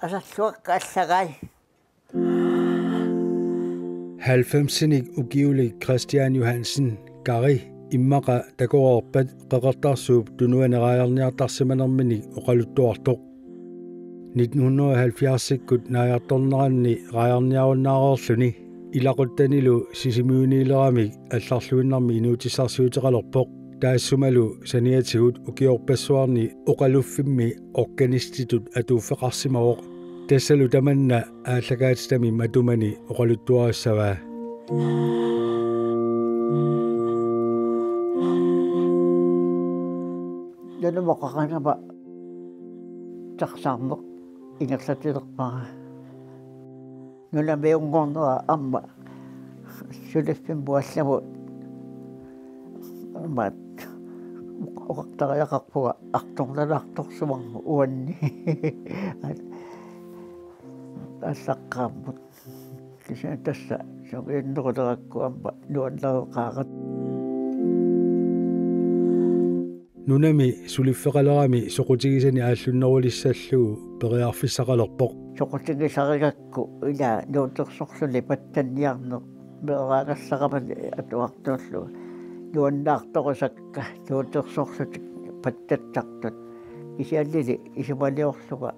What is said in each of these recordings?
асаллуакка аллагай 90-ник ugiulig Christian Johansen Gari immaqa takuorpat qeqertarsuup tunuaneraajorniartarsimanermini oqaluttuartoq 1970-ikkut naajartorneranni raajorniarunnaaroorluni ilaquttanilu sisimiuniileramik алларлуиннарми инуутиссарсиутеқалерпоқ таасумалу саниатигут укиорпассуарни оқалуффимми органиститут атууффеқарсимавоқ тассалу таманна ааллагаатитами матумани оқалуттуарассаваа янумоқақанама тақсаармеқ ингерлатилерпара нуламеунгорнера амма сулиффин буалламу аммат оқартариақарпуга арторлалаарторсумарму уанни ассаққааммут кися тасса согииннерулеракку амма нуанлареқаагат нунами сулиффеқалерами соқутигисани ааллуннерулиссаллугу периарфиссақалерпоқ соқутигисаригакку ила нуутерсорсули паттанниарнеқ мераагассақамани атуартууллу нуаннаарторисакка нуутерсорсутик паттаттартут кисиаллили исумалиорлуга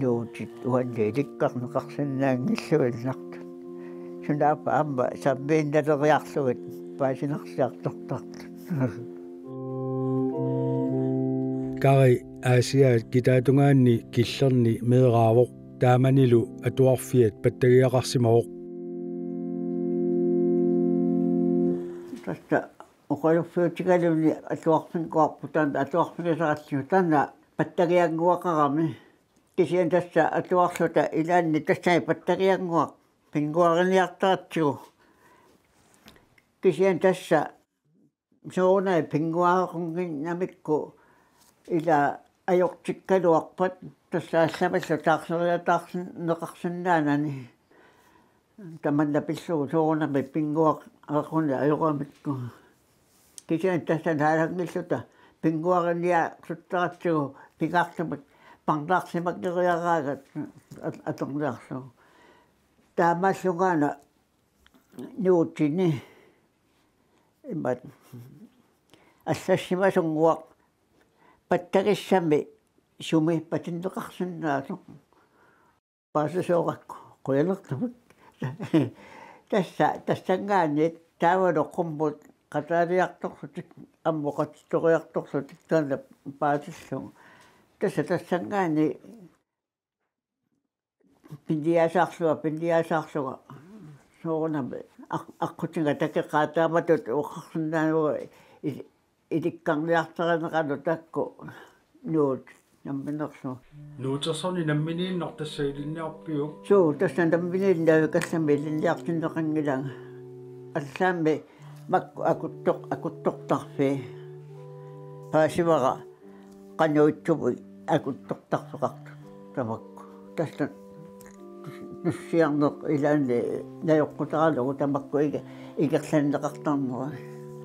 нуутит уанни ликкарнеқарсинаангиллуиллартут сунаапа амма саммиинналериарлугит паасинарсиартортартут Gari Asia kitatungaanni killerni meeraavoq taamanilu atuarfiat pattagiaqarsimavoq tasta oqaluffiutigaluni atuarfinkuarputaan atuarfilisarallu tanna pattagianguaqarami kisian tassa atuarluta ilaanni tassai pattagianguaq pinguariniartaratsigu kisian tassa soonai pinguaqungin namikku ila ajortikkaluarpat тассаалламаллу таарсериатаарсин неқарсинаанани таманнапиллугу соорнами пингуақ ақуна ajорамикку кисиан тассан хаалангиллута пингуариниа суттаратсугу пигаарлумат парлаарсимаккериараагат аторниарлу таамааллугаана нуутини имат ассассимасунгуақ паттагиссами суми патиннеқарсинаасо паасасооракку қуялертамут тассангаани таавалоққуммут қатаалиарторсутик аммоқатториарторсутик таана паасиллу тассангаани пиндиасаарлуга соорнами аққутинга такеқаатааматут оқарсинаануга иликкарниартеранеқану такку нуут намминерсу нуутерсорни намминииннартассаилинниарпиу суу тассан намминииннаа каллами илинниартиннеқангилага аллаамми макку акуттортарфи паасивара кануутсуми акуттортарфеқарту тамакку тассан нуссиарнеқ илаанни наёққутаралугу тамакку игерланнеқартарнера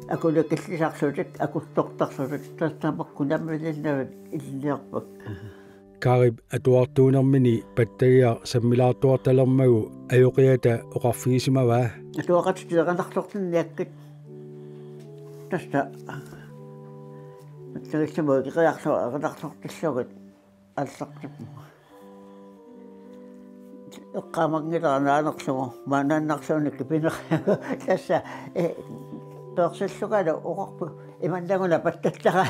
акулакиллисарсутик акуттортарсутик тассамакку наммилиннавик иллиарпак Karib atuartuunermini pattagia sammilaartuartalermagu ajoqiata oqarfigisimavaa атуақатилеқанарлортинниаккит тасса тариссаму иқиарсуа эқинарлортиллугит аллартиппу эққамангиларанаанерлугу маананнарсууник пинер тасса персиллугала оқарпу иманнагуна паттаттара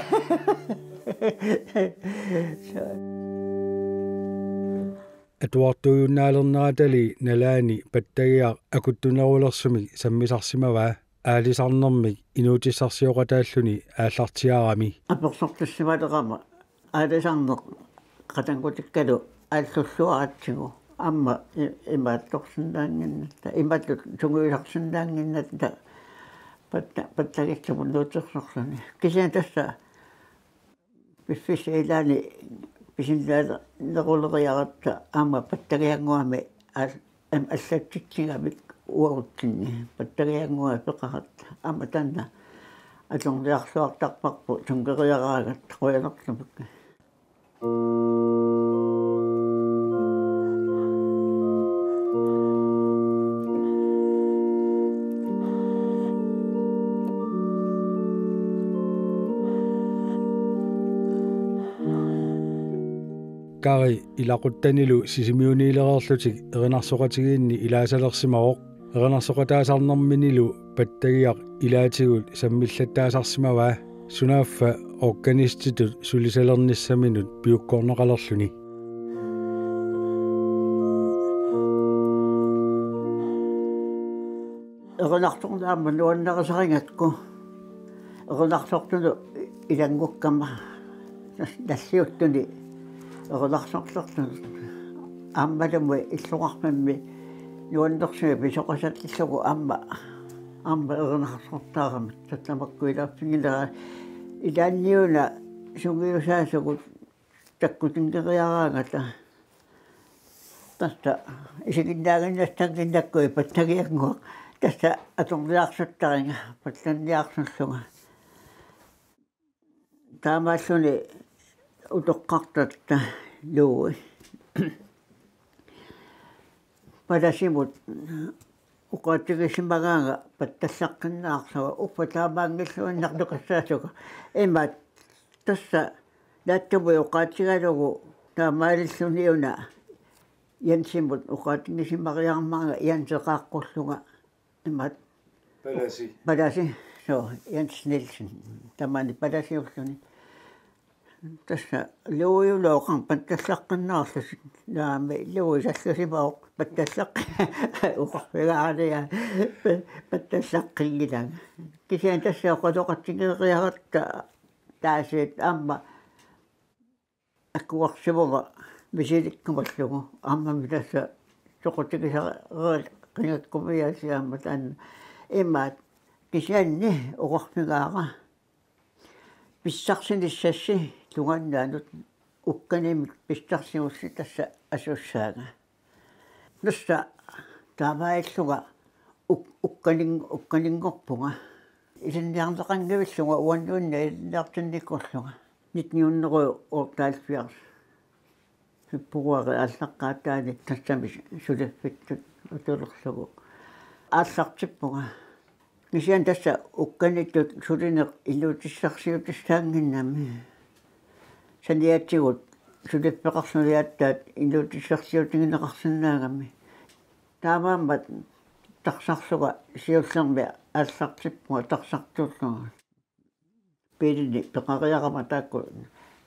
atuartuunnaalerneratali nalaani pattagia akuttunerulersumi sammisarsimavaa аалисарнэрмик инуутиссарсиоқатааллуни ааллартиарами аперсортуссималерама аалисарнеқ қатангутиккалу ааллуллуаратсигу амма имаатторсинаангинната иматлу тунгуиларсинаангинната паттагиссаму нуутерсорлуни кисиан тасса пиффисилаани писинлаала нерулериаратта аама паттагиангуами аллаттитсигамик уарутсинни паттагиангуа пеқарат аама танна аторниарсуартарпарпу тунгериараагат қуянерлумак Kari ilaquttanilu sisimiuniilererlutik erinarsoqatigiinni ilaasalersimaroq erinarsoqataasarnerminilu pattagiaq ilaatigut sammillattaasarsimavaa sunaaffa organistitut sulisalernissaminut piukkorneqalerluni erinartornaamma nuannaqasarigatku erinartortunu ilangukkama nassiuttuni erinarsortortunu аммалумми иллуқармамми нуаннерсуми писоқасаттиллугу амма эринарсортаарамик татамаккуилаарфигилера илаанниуна сугиусаасугут таккутингериараангата тасса исигиннаагиннастангиннаккуи паттагиангуа тасса аторниарсуттаринга паттанниарсуллунга таамааллуни утоққартатта лууи падасимут уқаатигисимагаага патталлаққиннаарсава уппатаамаангиллуиннартукассаасука имат тасса лааттуми уқаатигалугу таамаалиллуниуна янсимут уқаатигисимариармаага янсеқааққуллуга имат падаси со Jens Nielsen тамани падасиуллуни тасса луиулооқан патталлаққиннаарлус наами луисаллусимаоқ патталлақ уқарпигаалиа патталлаққингилага кисиан тассаоқатоқатсигериаратта таасиит аама аккуарсивуга мисиликкумаллугу аамами тасса тоқутигисареэл қингаккумиасиаама таан имаат кисианни уқарпигаара писсарсиниссасси луганнаанут укканимик писсарсиусси тасса асуссаага насса таамаиллуга укканингорпунга исинниарлеқангавиллуга уаннуунна илниартинниккорлуга нитниуннеру ортаалфиарс пиппуруари аллаққаатаани тассами сулаффиттут утулерлугу ааллартиппунга кисиан тасса укканиттут сулинеқ илуутиссарсиутиссаангиннами саниатсигут сулиппеқарсулиаттаат илуутиссарсиутингинеқарсинаагами таамааммат тарсарлуга сиуллерми ааллартиппуга тарсартууллуга пилини пеқариарама таакку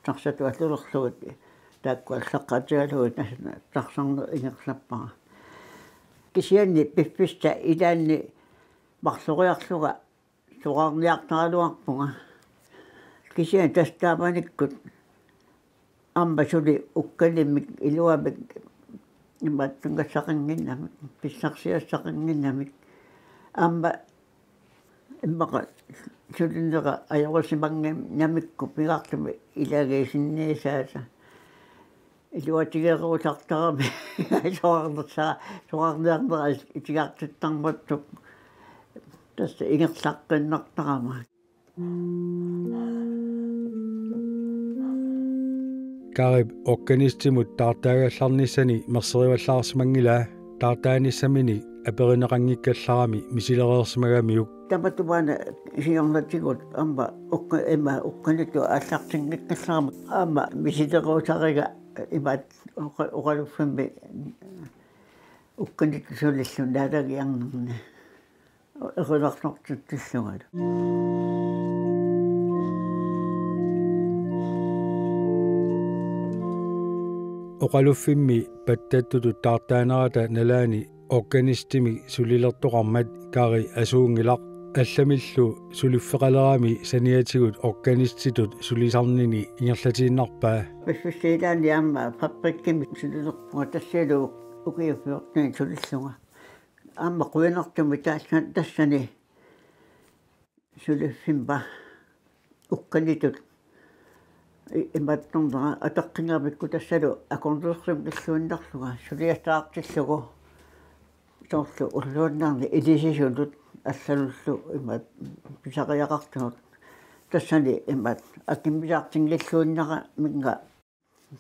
тарсату аллулерлугут таакку аллаққаатигалугут тарсарне ингерлаппара кисианни пиффиста илаанни марлориарлуга сугаарниартаралуарпунга кисиан тастааманиккут амбасули уккалиммик илуамик имматтунгассақингиннамик писсарсиассақингиннамик амба иммақа сулиннера аёрусимангам намикку пигаартуми илагеисинниисааса илуатигерусартарами сугаарнерсаа итигаартиттарматтук тасса ингерлаққиннартарама Karib organistimut taartaagallarnissani merserivallaarsmangilaa taartaanissamini aperineqanngikkallarami misilereersimagamiuk таматубаана сиорнатигут амма укка эма укканиту ааллартингиккалларама аама мисилеруутарига имаат оқалуффамми укканиту сулиллун наадагиарнерна эриларнортуттиллугала oqaluffimmi pattattutut taartaanarata nalaani organistimi sulilertoqarmat kari asuungilaq алламиллу сулиффеқалерами саниатигут органиститут сулисарнини ингерлатииннарпаа пассусиилаани аама фабриккими сулилерпуга тассалу укиуффиортни сулиллунга аама қуинартуми тассани сулиффимба укканитут иматтэрнера атаққингермикку тассалу акордуерсим иллуиннарлуга сулиастаартиллугу тоорлу уллууннарни илисисулут аллалуллу имат писариақартунут тассани имат аккиммисаартингиллуиннера минга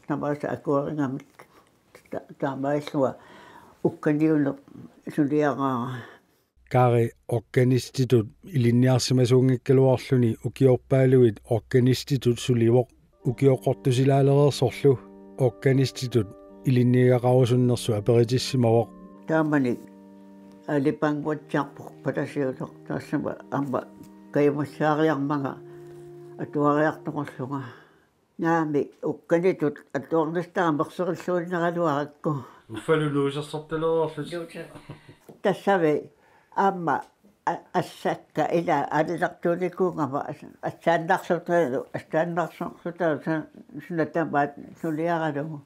намааса акуарингамик таамаиллуа укканиуле сулиараа Kari organistitut ilinniarsimasuungikkaluarluni ukiorpaaluit organistitut sulivoq ukioqortusilaalerersorlu Organistitut iliniaqarusunnersu aperitissимавоq таамани алипангуатсиарпур патасиутоқ таассама амма каймассаариармага атуариартоқорлунга наами укканитут атуорнастаа мерсериллуиннералуаракку уффалулуусерсорталерорлут тассаве амма ассакка ила алилартууликуунгама ассааннарсутаалу ассааннарсортутаа сунатамаат сулиаралугу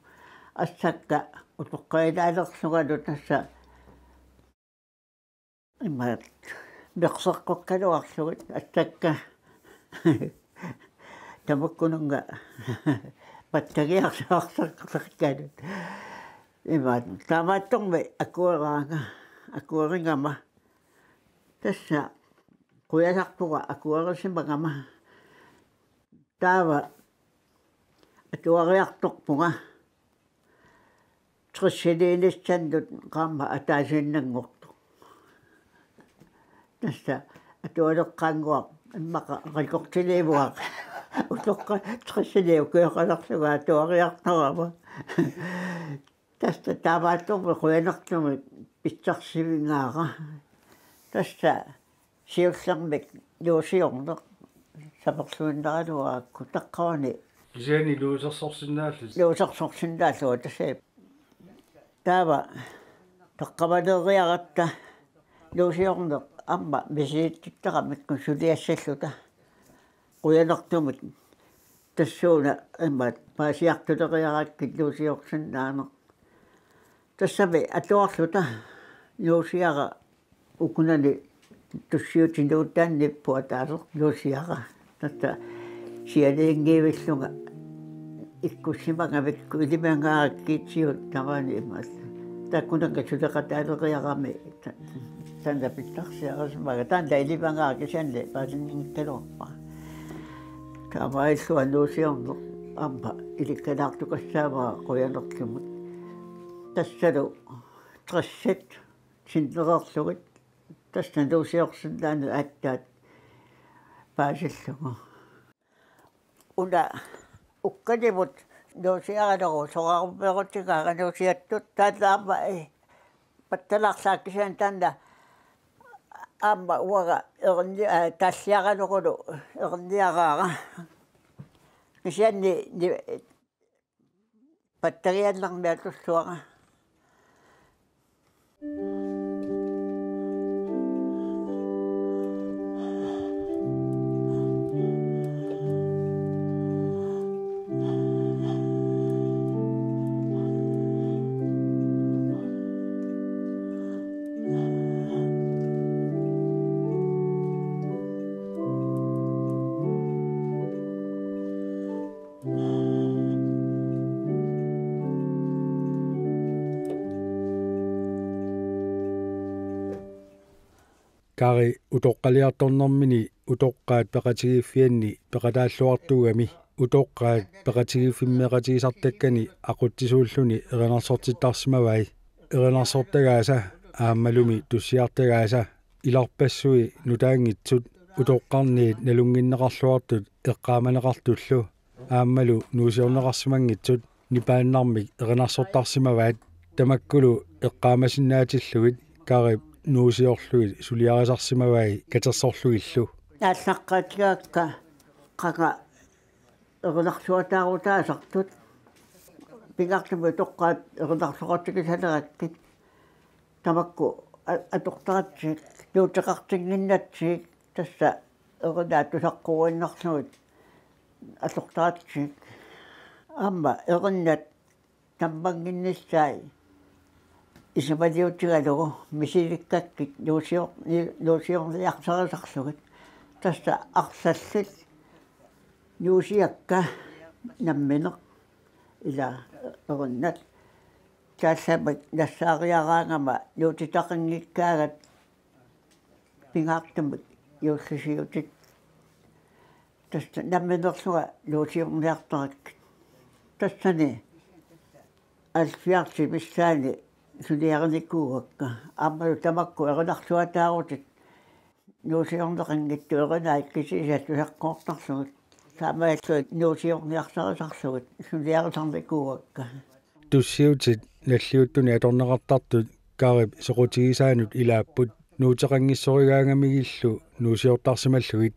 ассакка утоққаилаалерсугалу тасса имаат мерсеққоққалуарлугут ассакка тамаккунунга паттагиарсаарсаққаркалут имаат тамаатторми акуерингама тасса куясарпуга акуерисимагама таава атуариарторпуга триссилиилиссаннут qaamma атаасииннангорту тасса атуалеққаангуа иммақа рикортилиивуа утоққа триссилиу кеқаларсуга атуариартарама тасса тааваатторми куянертуми питсарсивингаара тасса сиуллермик юусиорнеқ саперлуиннералуаакку таққавани кисаани луусерсорсиннааллуа тасаа таава таққавалериаратта луусиорнеқ амма мисииттиттарамикку сулиассаллута куянертумик тассууна иммат паасиартулериараакки луусиорсиннаанеқ тассами атуарлута луусиара укунани туссиутинуутаанниппуа таасеқ луусиара татта сиалингиивиллунга иккуссимагавикку илимангаараккиитсиут таваани имаал таккунанга сулеқатаалериарами тандапиттарсиарасмага танда илимангааракисанле паасиннингкалуарпа таамаиллуа луусиорнеқ амма иликкалаартукассааваа қуянерлумут тассалу трассат синнерерлугит тасна луусиорсиннаана аттаат паасиллугу уна укканимут луусиаралеру сораарумперутигаара луусиаттут таалаама патталаарлааккисаан таанна аама уага ерни таллиаралерулу ерниараара кисианни паттариаллармиатуллуара kaari utoqqaliartornermini utoqqaat peqatigiffianni peqataалluartuugami utoqqaat peqatigiffimeqatigisartakkani aquttisuulluni erinarsortittarsimavai erinarsortagaasa aammalumi tussiartagaasa ilarpassui nutaangitsut utoqqarniit nalunginneqarluartut eqqaamaneqartullu aammalu nuusiorneqarsimangitsut nipaannarmik erinarsortarsimavaat tamakkulu eqqaamasinnaatillugit kaari nuusiorluit suliarisarsimavai katersorlugillu нааллаққаатигаакка қака ернарсуатаарутаасартут пингартуму тоққаат ернарсоқартикисалераккит тамакку атортаратсик нуутеқартингиннатсик тасса ернаатусаққуиннарлугит атортаратсик амма ернат таммангинниссаи исмадиутигалугу мисиликкаккит луусиорниарсарисарлугит тасса арсаллит нуусиакка намминеқ ила ернат тассамат нассаариараангама нуутитақингиккаагат пингаартумик юуллисиутит тасса намминерлуга луусиорниартарак тассани алфиарти миссаани сулиарникуугакка ааммалу тамакку ернарсуатаарутит нуусиорнеқангитту ернааккисисат тусаққоортарлугут таамааллуит нуусиорниарсарисарсугут сулиарисарникууакка туссиутит наллиуттуни аторнеқартартут каарип соқутигисаанут илааппут нуутеқангиссоригаангамигиллу нуусиортарсималлугит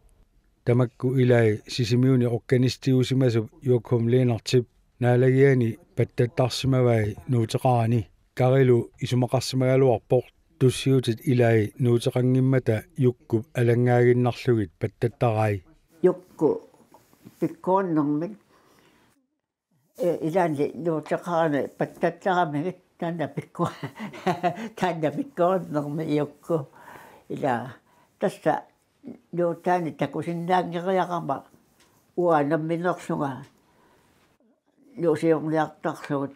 тамакку илай сисимиуни органистиусимасуп юаккумлиинартип наалагиани паттаттарсимавай нуутеқарани карилу исумақарсимагалуарпоқ туссиутит илай нуутеқангиммата юккуп алангаагиннарлугит паттаттарай юкку пиккооннэрмик илаанли нуутеқарани паттаттарамигит таана пиккооннэрми юкку ила тасса нуутаани такусиннаангериақарма уанамминерсунга нуусиорниартарсугут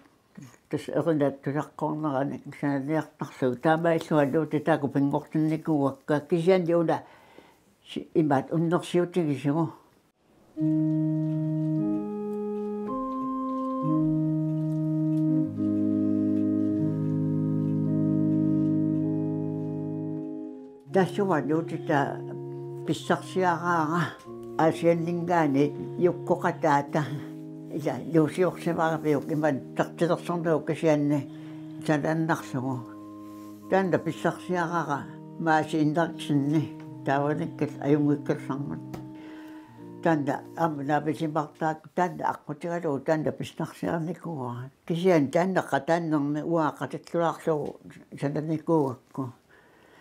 тас эринат тусаққорнерани сананиартарсуг таамаиллуа нуути тааку пингортинникууакка кисианни уна имаат уннерсиутигисугу тассума нуутита писсарсиараага аасианнингаани юккоқатаата ила нуусиорсимаарапиук иман тартилерсорнук кисианни санааннарсугу таанда писсарсиараага маасииннарксинни тааваниккал аюнгиккалсармат таанда амнааписимартаак таанда аққутигалуу таанда писсарсиарникуа кисиан тааннеққа тааннерми уаақатиллуарлугу сананикууакку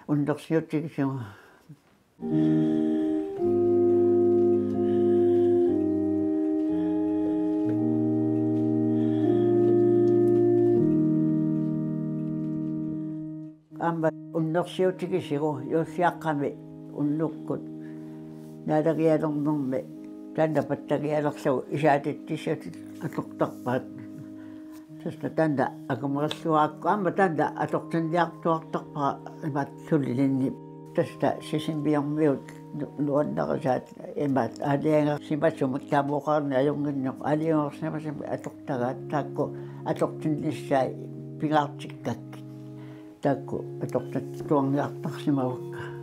уннерсиутигисугу амма уннерсиутигисигу юуссиаққами уннуккут наалагиалернэрми таанда паттагиалерлугу исаатиттисатит атортарпаат таста таанда акумераллуаакку амма таанда атортинниартуартарпара имаат суллинни таста сисимбиармиут нуаннерисаат имаат алиангерсимасумут таамуоқарни аюнгиннеқ алиангерсимасими атортагаат таакку атортинниссаа пингаартиккакки таакку атортаттуарниартарсимавакка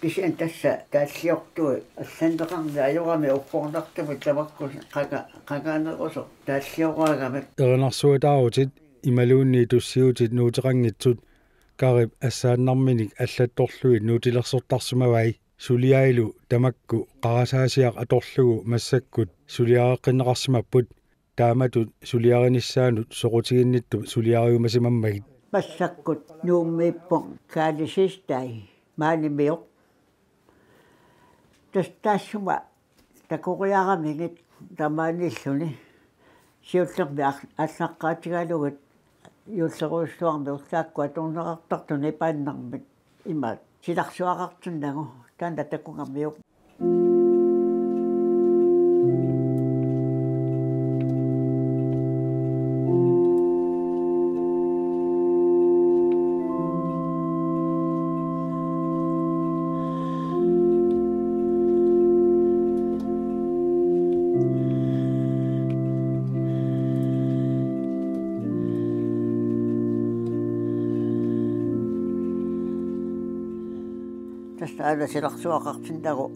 кисиан тасса тааллиортуи алландеқарни ajorami уккорнартумит тамакку қагаанерусо тааллиораагами эринарсуатаарутит ималуунни туссиутит нуутеқангитсут карип ассааннарминик аллатторлуит нуутилерсортарсумавай сулиаилу тамакку қарасаасиақ аторлугу массаккут сулиареққиннеқарсимаппут тааматут сулиариниссаанут соқутигиннитту сулиариумасимаммагит массаккут нууммииппон каалисистай maalimmiuq тастаассума такориарамигит тамааниллуни сиуллерми аллаққаатигалугут юуллеруйссуарми уллаакку аторнеқартартуни пааннармит имаат силарсуақартуннагу таанда такунгаммиуq таста ала силарсуақартиннагу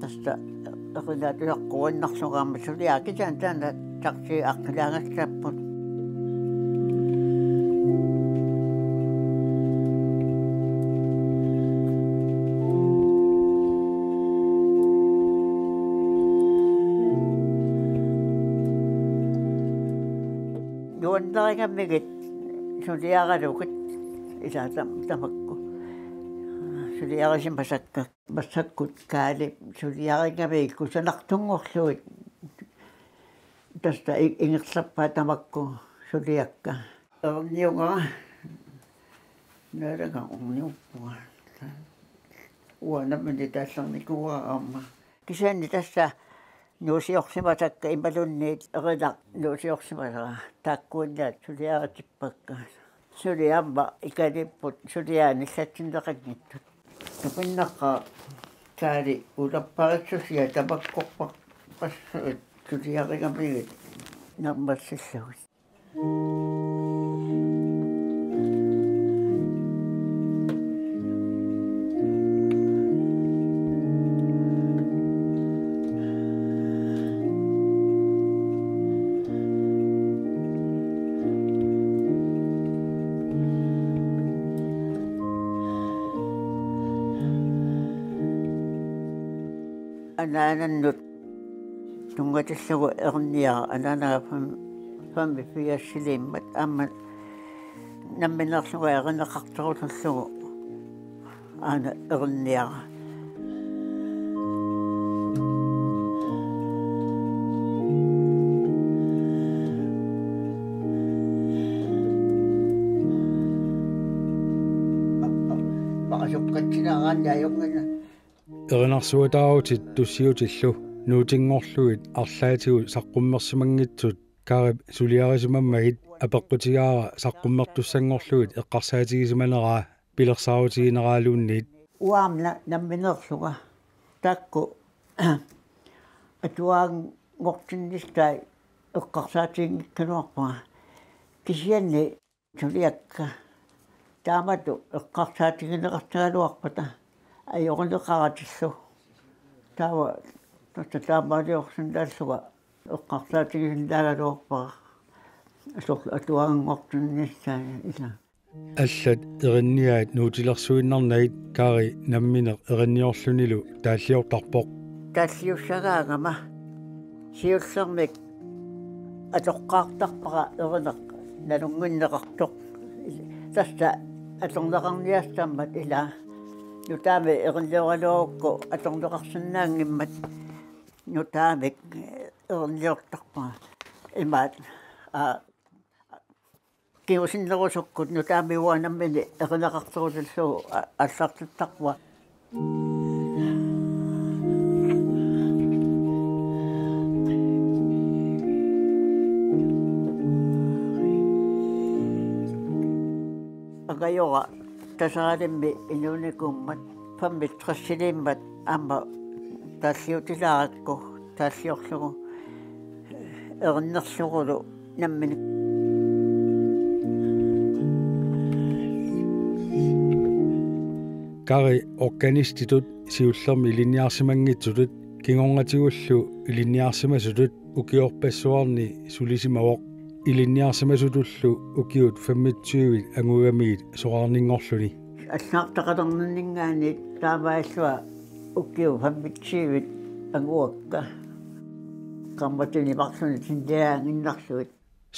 таста эрилаатуяққуиннарсугаама сулиаа кисаан таана тарси аққилаангассааппут нуаннеригаммигит сулиаагалукит исаатам тамакку сулиарисим пасаккут каали сулиаригами кусанартунгорлуит таста ингерлаппаа тамакку сулиакка эрниунга нэрага умниуппуа уанамни тааллерникуа аама кисаанни тасса нуусиорсимасакка ималунниит эрилақ нуусиорсимасара тааккууннаат сулиаратиппакка сулиамма икалиппут сулиааниллатсиннеқагниттут Tupinnaqqa taali ulapparitsusia tamakkorpaq passuut tuliarigamigit nammassillugit. Ananannut tungatillugu erniara ananaafam fammi fiassilimmat ammat namminerlugu erinneqartorullerlugu ana erniara paqasukkatsinaaraannaayungana Erinarsuutaarutit tussiutillu nuutingorluit arlaatigu saqqummersimangitsut kaarip suliarisimammagit apeqqutigaara saqqummertussangorluit eqqarsaatigisimaleraa pilersaarutigineraaluunniit uaamna namminerluga takku atuaangortinnistai eqqarsaatiginkkanuarpaa kisianni suliakka taamatu eqqarsaatigineqartagaluarpata ayorneqaratillu tawa taamaaliorsundaаллуга eqqarsaatigisindaagaluarpaa asorlu atuaangortinnissaa ila аллат эринниаат нуутилерсуиннарнагит каари намминеқ эринниорлунилу тааллиортарпоқ таллиуссагаангама сиуллермик атоққаартарпара эринеқ налунгиннеқартоқ таста аторнеқарниассаммат ила нутаами эринлиоралуарукку аторнеқарсинаангиммат нутаамик эринлиортарпаа имаат киусиннерусуккут нутаамиуанаммини эринеқарторуллугу аллартаттарпа агайора тасаалимми инуникуммат фаммит трассилиммат аама тааллиутилааракку тааллиорлугу эрннерлугулу наммини каари органиститут сиуллерми илинниарсимангитсулут кингонгатигуллу илинниарсимасулут укиорпассуарни сулисимавоқ илинниарсимасутуллу укиут 25 ангугамигит соқарнингорлуни аллаартақалернингаани таамааллуа уккиу 25 ангуакка камматини марсуни тиндиаангиннарлуит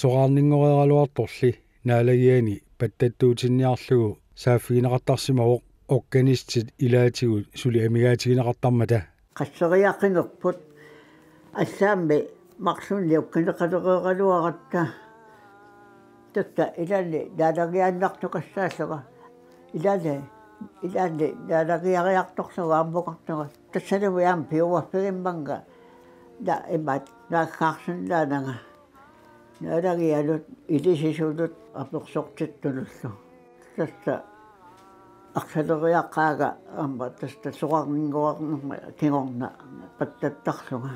соқарнингореералуарторли наалагиани паттаттуутинниарлугу сааффигинеқартарсимавоқ органистит илаатигут сули амигаатигинеқартармата qasseriaqqinerput аллаамми марсунниуккинеқалереералуаратта татта илалли даалагианнартукассааллуга илалли даалагиариарторсуга аммукартуга тассалуяам пиуарпигимманга да имат наахаарсунлаанага даалагиалут илисисулут аперсортиттуллу тасса аксалериаққаага амма таста соқарнингуарнерма кигорна паттаттарлуга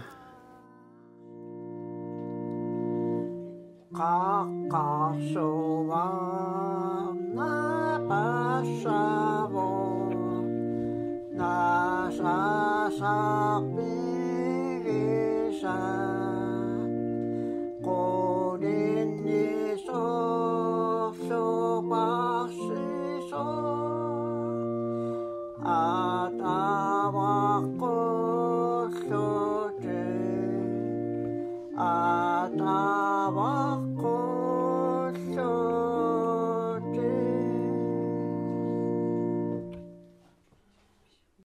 қаққарсуа напассаво насасақпигиса қодиннисорлупарсисо атаваққуллути атавақ